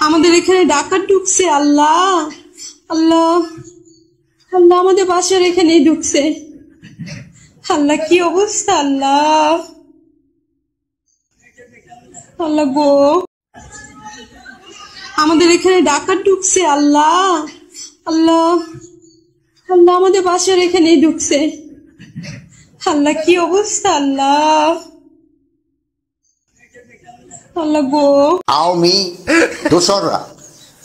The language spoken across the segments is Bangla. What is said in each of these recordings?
আমাদের এখানে ডাকাত ঢুকছে। আল্লাহ আল্লাহ আল্লাহ, আমাদের বাসার এখানেই ঢুকছে। আল্লাহ, কি অবস্থা! আল্লাহ আল্লাহ গো, আমাদের এখানে ডাকাত ঢুকছে। আল্লাহ আল্লাহ আল্লাহ, আমাদের বাসার এখানেই ঢুকছে। আল্লাহ, কি অবস্থা! আল্লাহ আল্লাহ গো। আওয়ামী দোসররা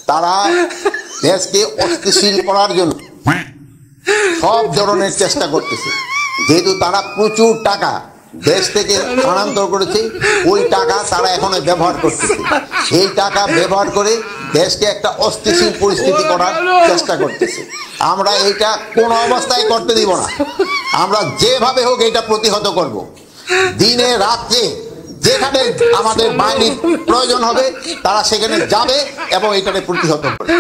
তারা দেশকে অস্থিতিশীল করার জন্য সব ধরনের চেষ্টা করতেছে। যেহেতু তারা প্রচুর টাকা দেশ থেকে স্থানান্তর করেছে, ওই টাকা তারা এখন ব্যবহার করতেছে। সেই টাকা ব্যবহার করে দেশকে একটা অস্থিতিশীল পরিস্থিতি করার চেষ্টা করতেছে। আমরা এইটা কোনো অবস্থায় করতে দিব না। আমরা যেভাবে হোক এটা প্রতিহত করব। দিনে রাত্রে যেখানে আমাদের বাহিনীর প্রয়োজন হবে তারা সেখানে যাবে এবং এটাকে প্রতিহত করবে।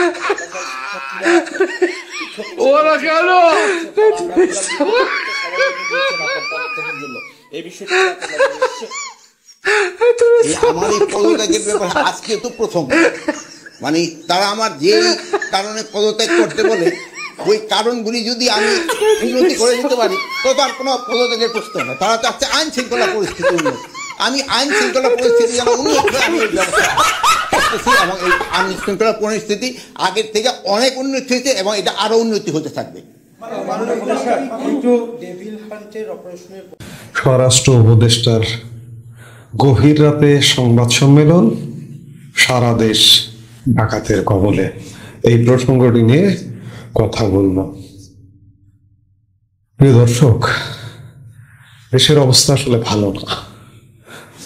আমার এই পদত্যাগের ব্যাপারে আজকে তো প্রথম, মানে তারা আমার যে কারণে পদত্যাগ করতে বলে ওই কারণগুলি যদি আমি উন্নতি করে দিতে পারি তো তার কোনো পদত্যাগের প্রশ্ন না। তারা চাচ্ছে আইন শৃঙ্খলা পরিস্থিতি উন্নতি। আমি আইন শৃঙ্খলা পরিস্থিতি যেন উন্নত হয় আমি করতেছি, এবং এই আইন শৃঙ্খলা পরিস্থিতি আগের থেকে অনেক উন্নতি হয়েছে এবং এটা আরো উন্নতি হতে থাকবে। স্বরাষ্ট্র উপদেষ্টার গভীর রাতে সংবাদ সম্মেলন, সারা দেশ ডাকাতের কবলে, এই প্রসঙ্গটি নিয়ে কথা বলব। প্রিয় দর্শক, দেশের অবস্থা আসলে ভালো না।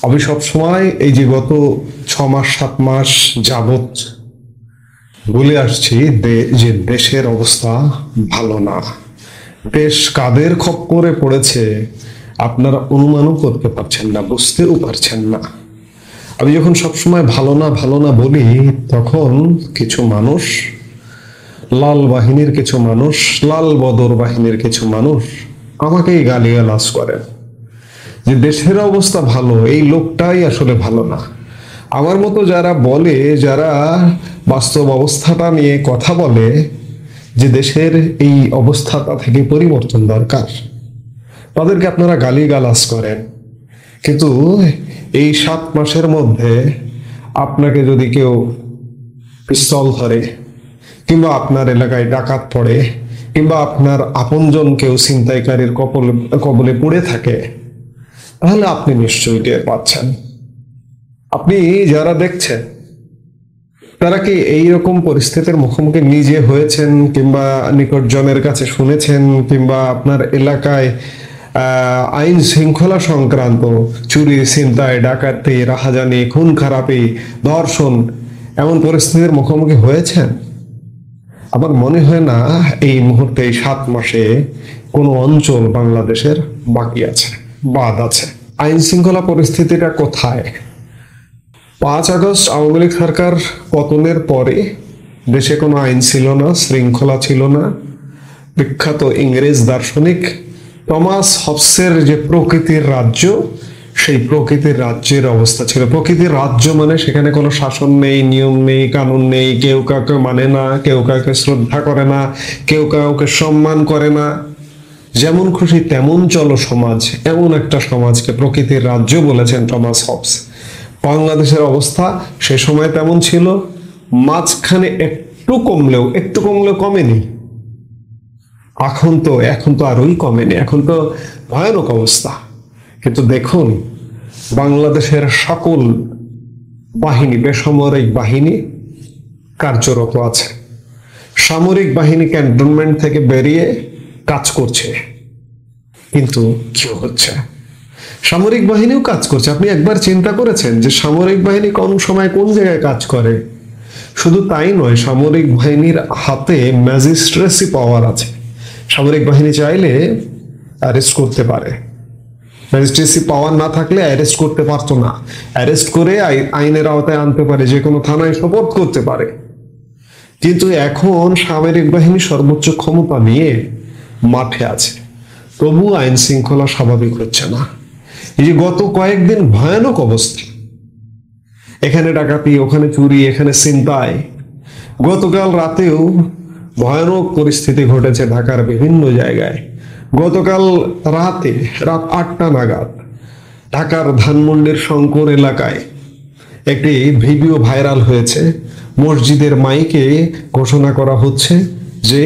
আমি সবসময় এই যে গত 6 মাস 7 মাস যাবৎ বলে আসছি যে দেশের অবস্থা ভালো না। দেশ কাদের খপ্পরে পড়েছে আপনারা অনুমানও করতে পারছেন না, বুঝতেও পারছেন না। আমি যখন সবসময় ভালো না ভালো না বলি তখন কিছু মানুষ, লাল বাহিনীর কিছু মানুষ, লাল বদর বাহিনীর কিছু মানুষ আমাকেই গালিগালাজ করেন যে দেশের অবস্থা ভালো, এই লোকটাই আসলে ভালো না। আমার মতো যারা বলে, যারা বাস্তব অবস্থাটা নিয়ে কথা বলে যে দেশের এই অবস্থাটা থেকে পরিবর্তন দরকার, তাদেরকে আপনারা গালিগালাজ করেন। কিন্তু এই 7 মাসের মধ্যে আপনাকে যদি কেউ পিস্তল ধরে, কিংবা আপনার এলাকায় ডাকাত পড়ে, কিংবা আপনার আপনজন কেউ ছিনতাইকারীর কবলে পড়ে থাকে, তাহলে আপনি নিশ্চয়ই টের পাচ্ছেন। আপনি যারা দেখছেন তারা কি এইরকম পরিস্থিতির মুখোমুখি নিজে হয়েছেন, কিংবা নিকটজনের কাছে শুনেছেন, কিংবা আপনার এলাকায় আইন শৃঙ্খলা সংক্রান্ত চুরি, ছিনতাই, ডাকাতি, রাহাজানি, খুন খারাপি, ধর্ষণ এমন পরিস্থিতির মুখোমুখি হয়েছেন? আমার মনে হয় না এই মুহূর্তে, এই 7 মাসে কোনো অঞ্চল বাংলাদেশের বাকি আছে, বাদ আছে। আইন শৃঙ্খলা পরিস্থিতিটা কোথায়? 5 আগস্ট আওয়ামী লীগ সরকার পতনের পরে দেশে কোনো আইন ছিল না, শৃঙ্খলা ছিল না। বিখ্যাত ইংরেজ দার্শনিক টমাস হবসের যে প্রকৃতির রাজ্য, সেই প্রকৃতির রাজ্যের অবস্থা ছিল। প্রকৃতির রাজ্য মানে সেখানে কোনো শাসন নেই, নিয়ম নেই, কানুন নেই, কেউ কাউকে মানে না, কেউ কাউকে শ্রদ্ধা করে না, কেউ কাউকে সম্মান করে না, যেমন খুশি তেমন চলো সমাজ, এমন একটা সমাজকে প্রকৃতির রাজ্য বলেছেন টমাস হবস। বাংলাদেশের অবস্থা সে সময় তেমন ছিল, মাঝখানে একটু কমলেও কমেনি। এখন তো আরোই কমেনি, এখন তো ভয়ানক অবস্থা। কিন্তু দেখুন, বাংলাদেশের সকল বাহিনী, বেসামরিক বাহিনী কার্যরত আছে। সামরিক বাহিনী ক্যান্টনমেন্ট থেকে বেরিয়ে কাজ করছে, কিন্তু কি হচ্ছে? সামরিক বাহিনীও কাজ করছে। আপনি একবার চিন্তা করেছেন যে সামরিক বাহিনী কোন সময় কোন জায়গায় কাজ করে? শুধু তাই নয়, সামরিক বাহিনীর হাতে ম্যাজিস্ট্রেসি পাওয়ার আছে। সামরিক বাহিনী চাইলে অ্যারেস্ট করতে পারে। ম্যাজিস্ট্রেসি পাওয়ার না থাকলে অ্যারেস্ট করতে পারতো না। অ্যারেস্ট করে আইনের আওতায় আনতে পারে, যে কোনো থানায় সোপর্দ করতে পারে। কিন্তু এখন সামরিক বাহিনী সর্বোচ্চ ক্ষমতা নিয়ে মাঠে আছে, তবু আইন শৃঙ্খলা স্বাভাবিক হচ্ছে না। এই যে গত কয়েকদিন ভয়ানক অবস্থা, এখানে ডাকাতি, ওখানে চুরি, এখানে ছিনতাই। গতকাল রাতেও ভয়ানক পরিস্থিতি ঘটেছে ঢাকার বিভিন্ন জায়গায়। গতকাল রাতে রাত 8টা নাগাদ ঢাকার ধানমন্ডির শঙ্কর এলাকায় একটি ভিডিও ভাইরাল হয়েছে। মসজিদের মাইকে ঘোষণা করা হচ্ছে যে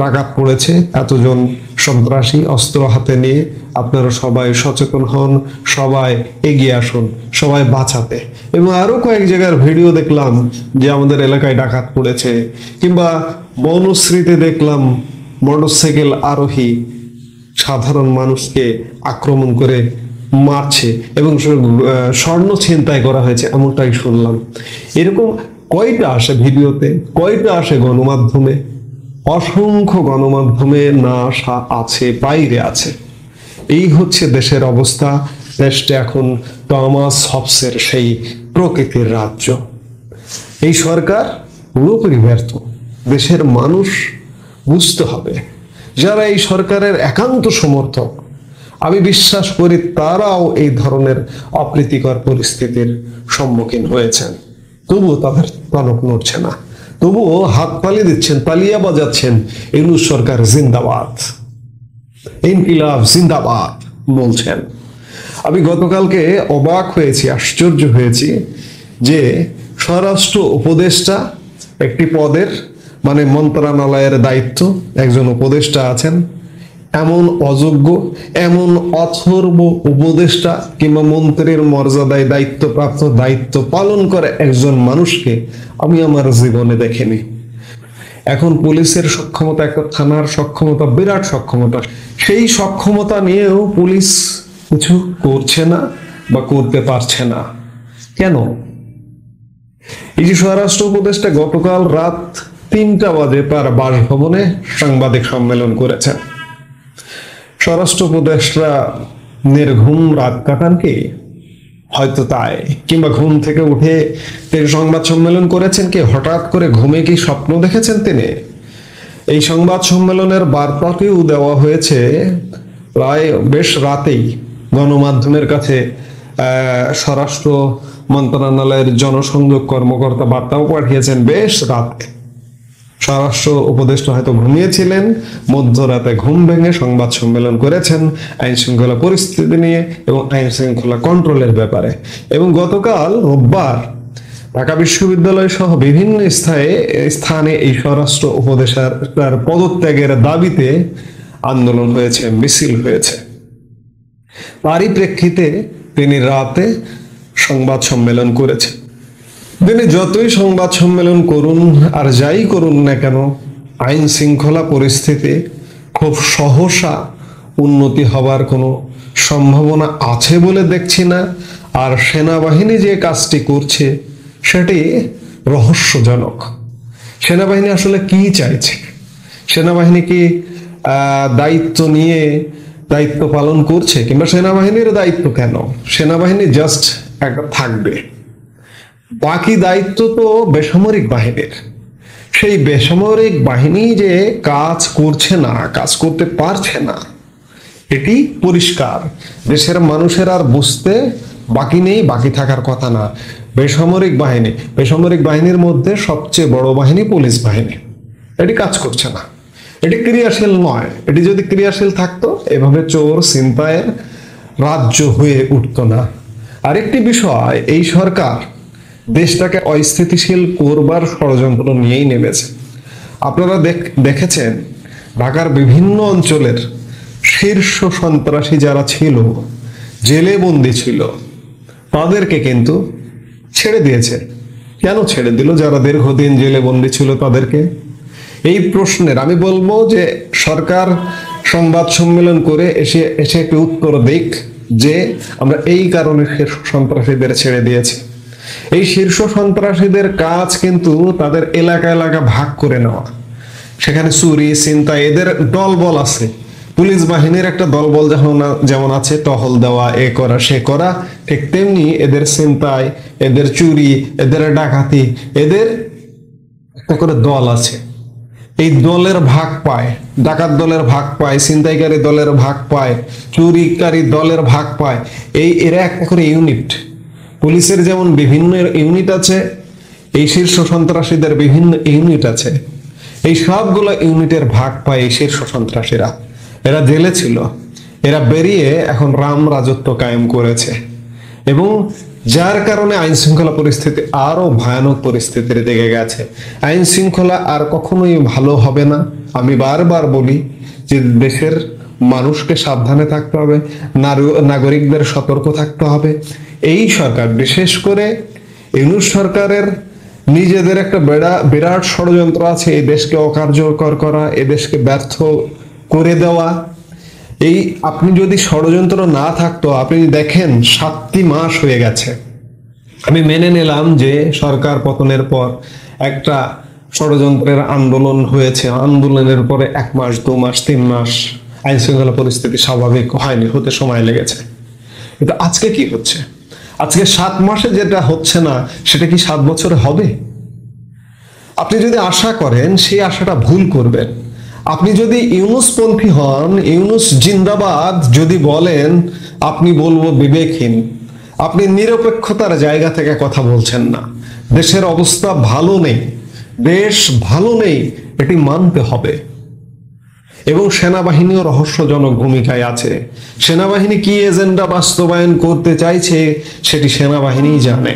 ডাকাত পড়েছে, এতজন সন্ত্রাসী অস্ত্র হাতে নিয়ে, আপনারা সবাই সচেতন হন, সবাই এগিয়ে আসুন, সবাই বাঁচাতে। এবং আরো কয়েক জায়গার ভিডিও দেখলাম যে আমাদের এলাকায় ডাকাত পড়েছে, কিংবা বনশ্রীতে দেখলাম মোটরসাইকেল আরোহী সাধারণ মানুষকে আক্রমণ করে মারছে এবং স্বর্ণ ছিনতাই করা হয়েছে, এমনটাই শুনলাম। এরকম কয়টা আসে ভিডিওতে, কয়টা আসে গণমাধ্যমে? অসংখ্য গণমাধ্যমে না আসা আছে, বাইরে আছে। এই হচ্ছে দেশের অবস্থা। দেশটা এখন টমাস হবসের সেই প্রকৃতির রাজ্য। এই সরকার পুরোপুরি ব্যর্থ। দেশের মানুষ বুঝতে হবে, যারা এই সরকারের একান্ত সমর্থক, আমি বিশ্বাস করি তারাও এই ধরনের অপ্রীতিকর পরিস্থিতির সম্মুখীন হয়েছেন, তবুও তাদের টনক নড়ছে না, তবুও হাত তালি দিচ্ছেন, তালিয়া বাজাচ্ছেন, ইউনূস সরকার জিন্দাবাদ, ইনকিলাব জিন্দাবাদ বলছেন। আমি গতকালকে অবাক হয়েছি, আশ্চর্য হয়েছি যে স্বরাষ্ট্র উপদেষ্টা একটি পদের, মানে মন্ত্রণালয়ের দায়িত্ব একজন উপদেষ্টা আছেন, এমন অযোগ্য, এমন অথর্ব উপদেষ্টা কিংবা মন্ত্রীর মর্যাদায় দায়িত্বপ্রাপ্ত, দায়িত্ব পালন করে একজন মানুষকে আমি আমার জীবনে দেখিনি। এখন পুলিশের সক্ষমতা, একটা থানার সক্ষমতা, বিরাট সক্ষমতা, সেই সক্ষমতা নিয়েও পুলিশ কিছু করছে না বা করতে পারছে না। কেন? এই যে স্বরাষ্ট্র উপদেষ্টা গতকাল রাত 3টা বাজে তার বাসভবনে সাংবাদিক সম্মেলন করেছেন। স্বরাষ্ট্র উপদেষ্টা নির্ঘুম রাত কাটান কি? হয়তো তাই, কিংবা ঘুম থেকে উঠে তিনি সংবাদ সম্মেলন করেছেন কি? হঠাৎ করে ঘুমে কি স্বপ্ন দেখেছেন তিনি? এই সংবাদ সম্মেলনের বার্তাটিও দেওয়া হয়েছে প্রায় বেশ রাতেই গণমাধ্যমের কাছে। স্বরাষ্ট্র মন্ত্রণালয়ের জনসংযোগ কর্মকর্তা বার্তাও পাঠিয়েছেন বেশ রাতে। স্বরাষ্ট্র উপদেষ্টা হয়তো ঘুমিয়েছিলেন, মধ্যরাতে ঘুম ভেঙে সংবাদ সম্মেলন করেছেন আইন শৃঙ্খলা পরিস্থিতি নিয়ে এবং আইন শৃঙ্খলা কন্ট্রোলের ব্যাপারে। এবং গতকাল রোববার ঢাকা বিশ্ববিদ্যালয় সহ বিভিন্ন স্থানে এই স্বরাষ্ট্র উপদেষ্টার পদত্যাগের দাবিতে আন্দোলন হয়েছে, মিছিল হয়েছে। তারই প্রেক্ষিতে তিনি রাতে সংবাদ সম্মেলন করেছেন। তিনি যতই সংবাদ সম্মেলন করুন আর যাই করুন না কেন, আইন শৃঙ্খলা পরিস্থিতি খুব সহসা উন্নতি হবার কোনো সম্ভাবনা আছে বলে দেখছি না। আর সেনাবাহিনী যে কাজটি করছে সেটি রহস্যজনক। সেনাবাহিনী আসলে কি চাইছে? সেনাবাহিনী কি দায়িত্ব নিয়ে দায়িত্ব পালন করছে? কিংবা সেনাবাহিনীর দায়িত্ব কেন? সেনাবাহিনী জাস্ট একটা থাকবে, বাকি দায়িত্ব তো বেসামরিক বাহিনীর। সেই বেসামরিক বাহিনী যে কাজ করছে না, কাজ করতে পারছে না, এটি পরিষ্কার। দেশের মানুষের আর বুঝতে বাকি নেই, বাকি থাকার কথা না। বেসামরিক বাহিনীর মধ্যে সবচেয়ে বড় বাহিনী পুলিশ বাহিনী, এটি কাজ করছে না, এটি ক্রিয়াশীল নয়। এটি যদি ক্রিয়াশীল থাকতো এভাবে চোর ছিনতাইয়ের রাজ্য হয়ে উঠতো না। আরেকটি বিষয়, এই সরকার দেশটাকে অস্থিতিশীল করবার ষড়যন্ত্র নিয়েই নেমেছে। আপনারা দেখেছেন ঢাকার বিভিন্ন অঞ্চলের শীর্ষ সন্ত্রাসী যারা ছিল, জেলে বন্দী ছিল, তাদেরকে কিন্তু ছেড়ে দিয়েছে। কেন ছেড়ে দিল? যারা দীর্ঘদিন জেলে বন্দী ছিল তাদেরকে। এই প্রশ্নের আমি বলবো যে সরকার সংবাদ সম্মেলন করে এসে একটি উত্তর দিক যে আমরা এই কারণে সন্ত্রাসীদের ছেড়ে দিয়েছি। এই শীর্ষ সন্ত্রাসীদের কাজ কিন্তু তাদের এলাকা এলাকা ভাগ করে নেওয়া, সেখানে চুরি ছিনতাই, এদের দলবল আছে। পুলিশ বাহিনীর একটা দলবল যেমন আছে টহল দেওয়া, এ করা সে করা, ঠিক তেমনি এদের ছিনতাই, এদের চুরি, এদের ডাকাতি, এদের একটা করে দল আছে। এই দলের ভাগ পায়, ডাকাত দলের ভাগ পায়, ছিনতাইকারী দলের ভাগ পায়, চুরিকারী দলের ভাগ পায়। এরা একটা করে ইউনিট। পুলিশের যেমন বিভিন্ন ইউনিট আছে, এই শীর্ষ সন্ত্রাসীদের বিভিন্ন ইউনিট আছে। এই সবগুলো ইউনিটের ভাগ পায় এই শীর্ষ সন্ত্রাসীরা। এরা জেলে ছিল, এরা বেরিয়ে এখন রাম রাজত্ব কায়েম করেছে, এবং যার কারণে আইন শৃঙ্খলা পরিস্থিতি আরো ভয়ানক পরিস্থিতির দিকে গেছে। আইন শৃঙ্খলা আর কখনোই ভালো হবে না। আমি বারবার বলি যে দেশের মানুষকে সাবধানে থাকতে হবে, নাগরিকদের সতর্ক থাকতে হবে। এই সরকার, বিশেষ করে ইউনূস সরকারের নিজেদের একটা বিরাট ষড়যন্ত্র আছে এই দেশকে অকার্যকর করা, এই দেশকে ব্যর্থ করে দেওয়া। এই আপনি যদি ষড়যন্ত্র না থাকতো, আপনি দেখেন 7টি মাস হয়ে গেছে। আমি মেনে নিলাম যে সরকার পতনের পর একটা ষড়যন্ত্রের আন্দোলন হয়েছে, আন্দোলনের পরে 1 মাস 2 মাস 3 মাস আইন শৃঙ্খলা পরিস্থিতি স্বাভাবিক হয়নি, হতে সময় লেগেছে। কিন্তু আজকে কি হচ্ছে? আজকে 7 মাসে যেটা হচ্ছে না, সেটা কি 7 বছরে হবে? আপনি যদি আশা করেন, সেই আশাটা ভুল করবেন। আপনি যদি ইউনূসপন্থী হন, ইউনূস জিন্দাবাদ যদি বলেন, আপনি বলবো বিবেকহীন। আপনি নিরপেক্ষতার জায়গা থেকে কথা বলছেন না। দেশের অবস্থা ভালো নেই, দেশ ভালো নেই, এটি মানতে হবে। এবং সেনাবাহিনীও রহস্যজনক ভূমিকায় আছে। সেনাবাহিনী কি এজেন্ডা বাস্তবায়ন করতে চাইছে সেটি সেনাবাহিনীই জানে।